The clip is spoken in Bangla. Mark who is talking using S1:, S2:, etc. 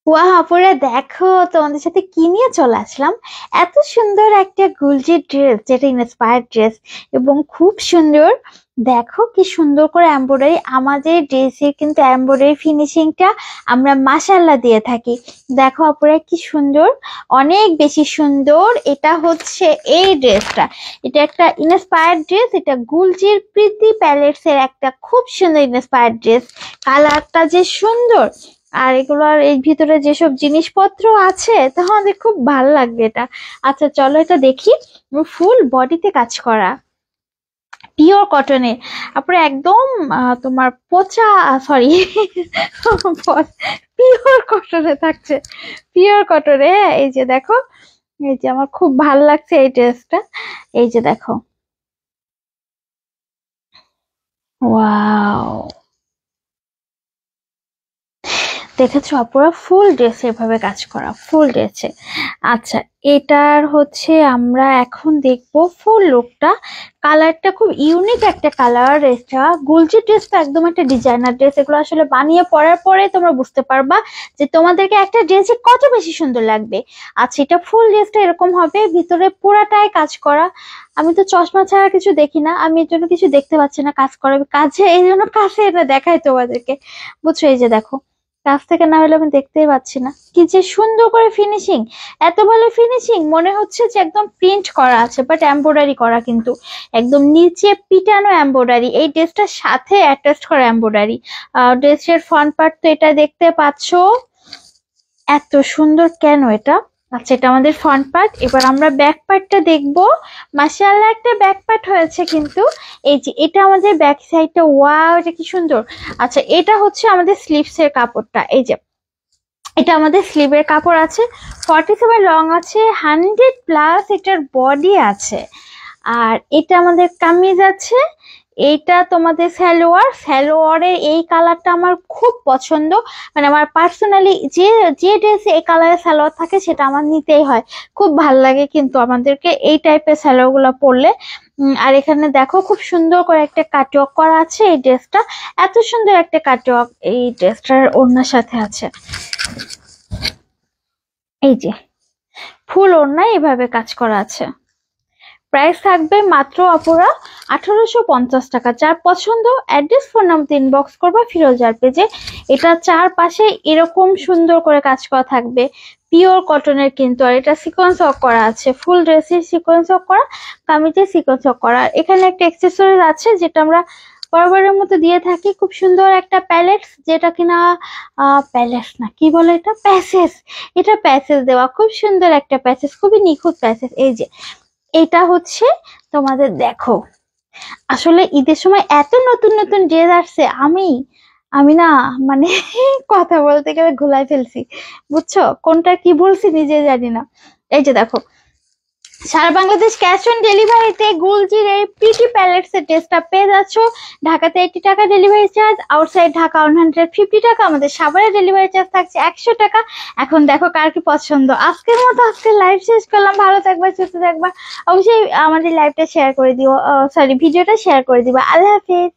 S1: ওয়াহ আপুরা দেখো, তোমাদের সাথে কি নিয়ে চলে আসলাম। এত সুন্দর একটা গুলজির ড্রেস, যেটা ইন্সপায়ার্ড ড্রেস এবং খুব সুন্দর। দেখো কি সুন্দর করে এমব্রয়ডারি, আমাদের ড্রেসের কিন্তু এমব্রয়ডারি ফিনিশিংটা আমরা মাশাআল্লাহ দিয়ে থাকি। দেখো আপুরা কি সুন্দর, অনেক বেশি সুন্দর। এটা হচ্ছে এই ড্রেসটা, এটা একটা ইন্সপায়ার্ড ড্রেস, এটা গুলজির প্রীতি প্যালেটস এর একটা খুব সুন্দর ইন্সপায়ার্ড ড্রেস। কালারটা যে সুন্দর, আর এগুলোর এই ভিতরে যেসব জিনিসপত্র আছে তা আমাদের খুব ভালো লাগবে এটা। আচ্ছা চলো এটা দেখি। ফুল বডিতে কাজ করা, পিওর কটনের। তারপরে একদম তোমার পচা, সরি, পিওর কটনে থাকছে, পিওর কটনে। এই যে দেখো, এই যে আমার খুব ভালো লাগছে এই ড্রেসটা। এই যে দেখো, ওয়াও, দেখেছো আপুরা ফুল ড্রেসে এভাবে কাজ করা, ফুল ড্রেসে। আচ্ছা, এটার হচ্ছে আমরা এখন দেখবো ফুল লুকটা। কালারটা খুব ইউনিক একটা কালার। এটা গুলজি ড্রেস তো একদম একটা ডিজাইনার ড্রেস, এগুলো আসলে বানিয়ে পরার পরে তোমরা বুঝতে পারবা যে তোমাদেরকে একটা ড্রেসে কত বেশি সুন্দর লাগবে। আচ্ছা, এটা ফুল ড্রেসটা এরকম হবে, ভিতরে পুরাটাই কাজ করা। আমি তো চশমা ছাড়া কিছু দেখি না, আমি এর জন্য কিছু দেখতে পাচ্ছি না কাজ করা কাছে, এই জন্য কাছে এটা দেখাই তোমাদেরকে, বুঝছো? এই যে দেখো, কাছ থেকে না হলে আমি দেখতেই পাচ্ছি না, কি যে সুন্দর করে ফিনিশিং। এত ভালো ফিনিশিং, মনে হচ্ছে যে একদম প্রিন্ট করা আছে, বাট এমব্রয়ডারি করা কিন্তু, একদম নিচে পিটানো এমব্রয়ডারি, এই ড্রেসটার সাথে অ্যাটাচ করা এমব্রয়ডারি। ড্রেসের ফ্রন্ট পার্ট তো এটা দেখতে পাচ্ছো, এত সুন্দর কেন এটা। আচ্ছা, এটা আমাদের ফ্রন্ট পার্ট। এবার আমরা ব্যাক পার্টটা দেখবো। মাশাআল্লাহ, একটা ব্যাক পার্ট হয়েছে কিন্তু। এই যে এটা আমাদের ব্যাক সাইডটা, ওয়াও এটা কি সুন্দর। আচ্ছা, এটা হচ্ছে আমাদের স্লিভস এর কাপড়টা। এই যে এটা আমাদের স্লিভের কাপড় আছে, 47 লং আছে, 100+, এটার বডি আছে। আর এটা আমাদের কামিজ আছে। এইটা তোমাদের সালোয়ার, সালোয়ারের এই কালারটা আমার খুব পছন্দ। মানে আমার পার্সোনালি যে যে ড্রেসে এই কালারের সালোয়ার থাকে সেটা আমার নিতেই হয়, খুব ভাল লাগে কিন্তু আমাদেরকে এই টাইপের সালোয়ার গুলো পরলে। আর এখানে দেখো খুব সুন্দর করে একটা কাটওয়ার্ক করা আছে এই ড্রেসটা। এত সুন্দর একটা কাটওয়ার্ক এই ড্রেসটার ওড়নার সাথে আছে। এই যে ফুল ওড়নায় এভাবে কাজ করা আছে। প্রাইস থাকবে মাত্র আপুরা 1850 টাকা। যার পছন্দ অ্যাড্রেস ফোন নাম্বার ইনবক্স করবা ফিরোজার পেজে। এটা চারপাশে এরকম সুন্দর করে কাজ করা থাকবে, পিওর কটনের কিন্তু। আর এটা সিকোয়েন্স ওয়ার্ক করা আছে, ফুল ড্রেসের সিকোয়েন্স ওয়ার্ক করা, কামিজে সিকোয়েন্স ওয়ার্ক করা। এখানে একটা অ্যাক্সেসরিজ আছে যেটা আমরা বরাবরের মতো দিয়ে থাকি, খুব সুন্দর একটা প্যালেটস, যেটা কিনা প্যালেটস না, কি বলে এটা, প্যাসেজ। এটা প্যাসেজ দেওয়া, খুব সুন্দর একটা প্যাসেজ, খুবই নিখুঁত প্যাসেজ। এই যে এটা হচ্ছে তোমাদের, দেখো আসলে ঈদের সময় এত নতুন নতুন ড্রেস আসছে, আমি আমি না, মানে কথা বলতে গেলে ঘুলাই ফেলছি, বুঝছো? কোনটা কি বলছি নিজে জানি না। এই যে দেখো, সারা বাংলাদেশ ক্যাশ অন ডেলিভারিতে গুলজির এই পিটি প্যালেটস এর ড্রেসটা পেয়ে যাচ্ছ। ঢাকাতে 80 টাকা ডেলিভারি চার্জ, আউটসাইড ঢাকা 150 টাকা। আমাদের সাভারে ডেলিভারি চার্জ থাকছে 100 টাকা। এখন দেখো কার কি পছন্দ। আজকের মতো আজকের লাইভ শেষ করলাম, ভালো থাকবা, সুস্থ থাকবা, অবশ্যই আমাদের লাইভটা শেয়ার করে দিও, সরি ভিডিওটা শেয়ার করে দিবা। আল্লাহ হাফেজ।